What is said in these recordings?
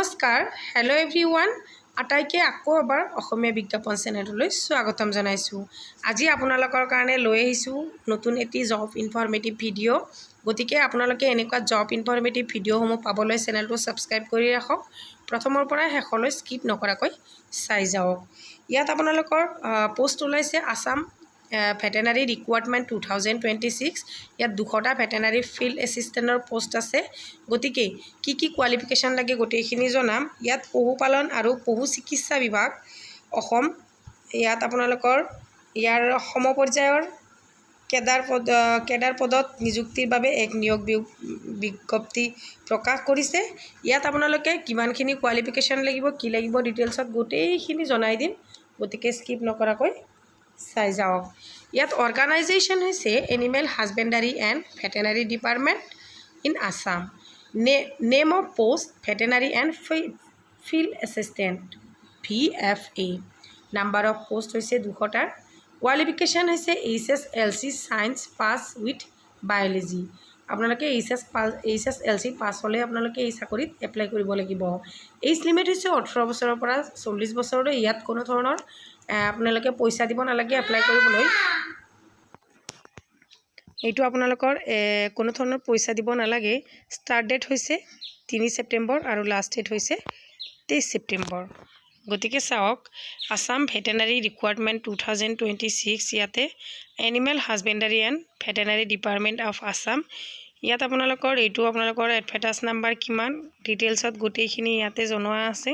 নমস্কাৰ hello' everyone আটাইকে আকৌ এবাৰ অসমীয়া বিজ্ঞাপন চেনেললৈ স্বাগতম জনাইছোঁ। আজি আপোনালোকৰ কাৰণে লৈ আহিছোঁ নতুন এটি জব ইনফৰমেটিভ ভিডিঅ'। গতিকে আপোনালোকে এনেকুৱা জব ইনফৰমেটিভ ভিডিঅ'সমূহ পাবলৈ চেনেলটো ছাবস্ক্ৰাইব কৰি ৰাখক। প্ৰথমৰ পৰা শেষলৈ স্কিপ নকৰাকৈ চাই যাওক। ইয়াত আপোনালোকৰ পোষ্ট ওলাইছে আসাম ভেটেনাৰী ৰিকুৱাৰমেণ্ট 2026। ইয়াত 200টা ভেটেনাৰী ফিল্ড এছিষ্টেণ্টৰ পোষ্ট আছে। গতিকে কি কোৱালিফিকেশ্যন লাগে গোটেইখিনি জনাম। ইয়াত পশুপালন আৰু পশু চিকিৎসা বিভাগ অসম। ইয়াত আপোনালোকৰ ইয়াৰ সমপৰ্যায়ৰ কেডাৰ পদত নিযুক্তিৰ বাবে এক নিয়োগ বিজ্ঞপ্তি প্ৰকাশ কৰিছে। ইয়াত আপোনালোকে কিমানখিনি কোৱালিফিকেশ্যন লাগিব কি লাগিব ডিটেইলছত গোটেইখিনি জনাই দিম। গতিকে স্কিপ নকৰাকৈ চাই যাওক। ইয়াত অৰ্গানাইজেশ্যন হৈছে animal husbandry and veterinary department in Assam. Name of post veterinary and field assistant VFA। Number of post হৈছে 200টা। কোৱালিফিকেশ্যন হৈছে HSLC science pass with biology. আপোনালোকে HSLC পাছ হ'লে আপোনালোকে এই চাকৰিত এপ্লাই কৰিব লাগিব। এইজ লিমিট হৈছে 18 বছৰৰ পৰা 40 বছৰলৈ। ইয়াত কোনো ধৰণৰ আপোনালোকে পইচা দিব নালাগে এপ্লাই কৰিবলৈ। এইটো আপোনালোকৰ কোনো ধৰণৰ পইচা দিব নালাগে। ষ্টাৰ্ট ডেট হৈছে 3 ছেপ্টেম্বৰ আৰু লাষ্ট ডেট হৈছে 23 ছেপ্টেম্বৰ। গতিকে চাওক আসাম ভেটেনাৰী ৰিকুৱাৰমেণ্ট 2026। ইয়াতে animal husbandry and veterinary department of Assam. ইয়াত আপোনালোকৰ এডভাৰ্টাইজ নাম্বাৰ কিমান ডিটেইলছত গোটেইখিনি ইয়াতে জনোৱা আছে।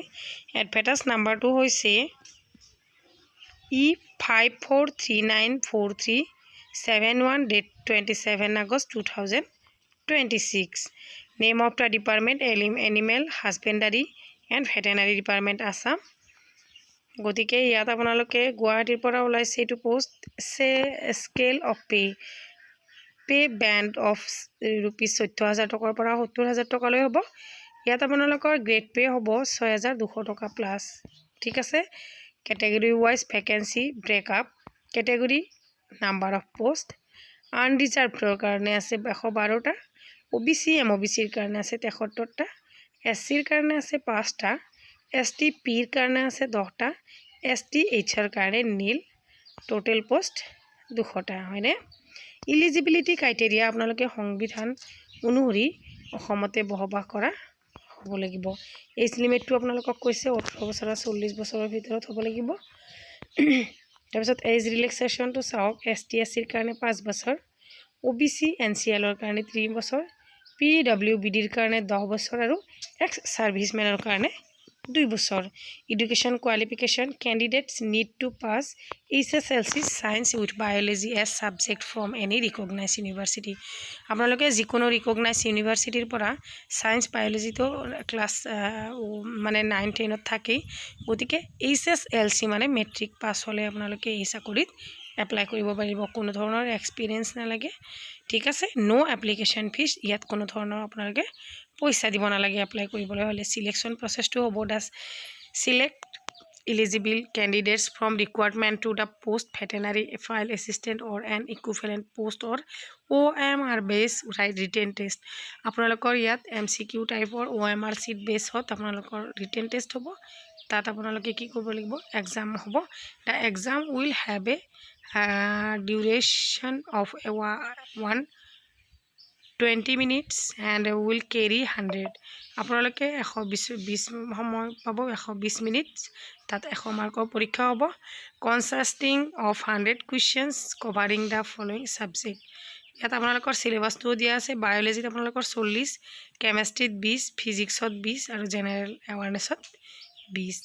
এডভাৰ্টাইজ নাম্বাৰটো হৈছে E54394371 date 27 August 2026। Name of the department animal husbandry and veterinary department Assam. গতিকে ইয়াত আপোনালোকে গুৱাহাটীৰ পৰা ওলাইছে এইটো post. Scale of pay band of rupees 14,000 টকাৰ পৰা 70,000 টকালৈ হ'ব। ইয়াত আপোনালোকৰ গ্ৰেড পে হ'ব 6,200 টকা প্লাছ। ঠিক আছে। Category wise vacancy breakup. Category number of post আনৰিজাৰ্ভডৰ কাৰণে আছে 112টা। OBC MOBCৰ কাৰণে আছে 73টা। SCৰ কাৰণে আছে 5টা। ST Pৰ কাৰণে আছে 10টা। ST Hৰ কাৰণে নীল। টোটেল পোষ্ট 200টা হয়নে। ইলিজিবিলিটি ক্ৰাইটেৰিয়া আপোনালোকে সংবিধান অনুসৰি অসমতে বসবাস কৰা হ'ব লাগিব। এইজ লিমিটটো আপোনালোকক কৈছে 18 বছৰৰ 40 বছৰৰ ভিতৰত হ'ব লাগিব। তাৰপিছত এইজ ৰিলেক্সেশ্যনটো চাওক। ST SCৰ কাৰণে 5 বছৰ। OBC NCLৰ কাৰণে 3 বছৰ। PWBDৰ কাৰণে 10 বছৰ আৰু এক্স ছাৰ্ভিচমেনৰ কাৰণে 2 বছৰ। Education qualification candidates need to pass HSLC science with biology as subject from any recognise university. আপোনালোকে যিকোনো ৰিকগনাইজ ইউনিভাৰ্চিটিৰ পৰা ছায়েন্স বায়'লজিটো ক্লাছ 9 10ত থাকেই। গতিকে HSLC মানে মেট্ৰিক পাছ হ'লে আপোনালোকে এই চাকৰিত এপ্লাই কৰিব পাৰিব। কোনো ধৰণৰ এক্সপিৰিয়েঞ্চ নালাগে। ঠিক আছে। ন' এপ্লিকেশ্যন ফিজ। ইয়াত কোনো ধৰণৰ আপোনালোকে পইচা দিব নালাগে এপ্লাই কৰিবলৈ হ'লে। চিলেকশ্যন প্ৰচেছটো হ'ব select eligible candidates from requirement to the post veterinary file assistant or an equivalent post or OMR based written test। আপোনালোকৰ ইয়াত MCQ টাইপৰ OMR চিট বেছত আপোনালোকৰ ৰিটেন টেষ্ট হ'ব। তাত আপোনালোকে কি কৰিব লাগিব এক্সাম হ'ব। The exam will have a duration of 120 minutes and will carry 100। আপোনালোকে 120 সময় পাব 120 মিনিট। তাত 100 মাৰ্কৰ পৰীক্ষা হ'ব। Consisting of 100 questions covering the following subject. ইয়াত আপোনালোকৰ চিলেবাছটোও দিয়া আছে। বায়'লজিত আপোনালোকৰ 40, কেমেষ্ট্ৰিত 20, ফিজিক্সত 20 আৰু জেনেৰেল এৱাৰনেছত 20।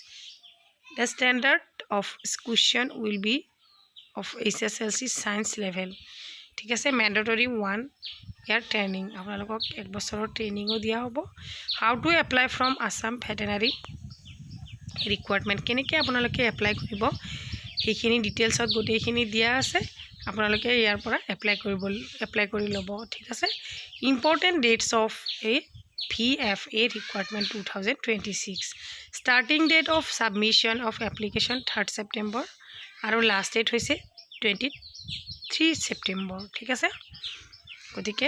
The standard of question will be of HSLC science level. ঠিক আছে। মেণ্ডেটৰী 1 ইয়াৰ ট্ৰেইনিং আপোনালোকক 1 বছৰৰ ট্ৰেইনিঙো দিয়া হ'ব। How to apply from Assam veterinary requirement. কেনেকৈ আপোনালোকে এপ্লাই কৰিব সেইখিনি ডিটেইলছত গোটেইখিনি দিয়া আছে। আপোনালোকে ইয়াৰ পৰা এপ্লাই কৰি ল'ব। ঠিক আছে। Important dates of VFA requirement 2026। Starting date of submission of application 3 September আৰু লাষ্ট ডেট হৈছে 23 ছেপ্টেম্বৰ। ঠিক আছে। গতিকে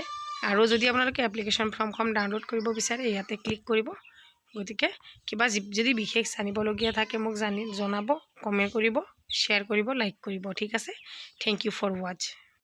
আৰু যদি আপোনালোকে এপ্লিকেশ্যন ফৰ্মখন ডাউনলোড কৰিব বিচাৰে ইয়াতে ক্লিক কৰিব। গতিকে কিবা যদি বিশেষ জানিবলগীয়া থাকে মোক জনাব, কমেণ্ট কৰিব, শ্বেয়াৰ কৰিব, লাইক কৰিব। ঠিক আছে, থেংক ইউ ফৰ ৱাচ।